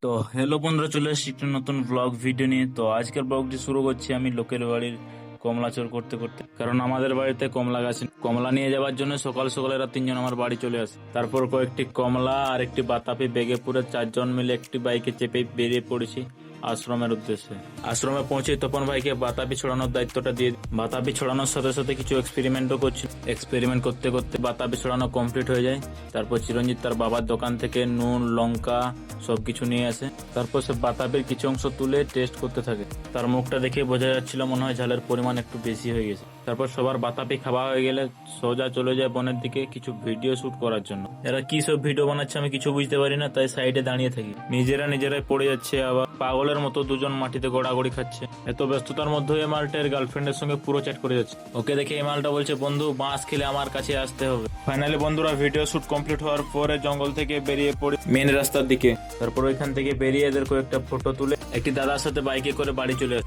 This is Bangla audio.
তো হ্যালো বন্ধুরা, চলে এসেছি একটা নতুন ব্লগ ভিডিও নিয়ে। তো আজকের ব্লগটি শুরু করছি আমি লোকের বাড়ির কমলা চোর করতে করতে, কারণ আমাদের বাড়িতে কমলা গাছ নেই। কমলা নিয়ে যাওয়ার জন্য সকাল সকাল এরা তিনজন আমার বাড়ি চলে আসে। তারপর কয়েকটি কমলা আর একটি বাতাপি ব্যাগে পুরো চারজন মিলে একটি বাইকে চেপে বেরিয়ে পড়েছি আশ্রমের উদ্দেশ্যে। আশ্রমে পৌঁছে তপন ভাইকে বাতাবি ছড়ানোর দায়িত্বটা দিয়ে বাতাবি ছড়ানোর সাথে সাথে কিছু এক্সপেরিমেন্টও করছি। এক্সপেরিমেন্ট করতে করতে বাতাবি ছড়ানো কমপ্লিট হয়ে যায়। তারপর চিরঞ্জিত তার বাবার দোকান থেকে নুন, লঙ্কা সবকিছু নিয়ে আসে। তারপর সে বাতাবির কিছু অংশ তুলে টেস্ট করতে থাকে। তার মুখটা দেখে বোঝা যাচ্ছিল মনে হয় ঝালের পরিমাণ একটু বেশি হয়ে গেছে। তারপর সবার বাতাবি খাওয়া হয়ে গেলে সোজা চলে যায় বনের দিকে কিছু ভিডিও শুট করার জন্য। এরা কি সব ভিডিও বানাচ্ছে আমি কিছু বুঝতে পারি না, তাই সাইডে দাঁড়িয়ে থাকি। নিজেরাই পড়ে যাচ্ছে, আবার পাগলের মতো দুজন মাটিতে গড়াগড়ি খাচ্ছে। এত ব্যস্ততার মধ্যে এই মালটা এর গার্লফ্রেন্ডের সঙ্গে পুরো চ্যাট করে যাচ্ছে। ওকে দেখে এই মালটা বলছে, বন্ধু বাঁশ খেলে আমার কাছে আসতে হবে। ফাইনালি বন্ধুরা ভিডিও শুট কমপ্লিট হওয়ার পরে জঙ্গল থেকে বেরিয়ে পড়ে মেন রাস্তার দিকে। তারপর ওইখান থেকে বেরিয়ে এদের কয়েকটা ফটো তুলে একটি দাদার সাথে বাইকে করে বাড়ি চলে আসে।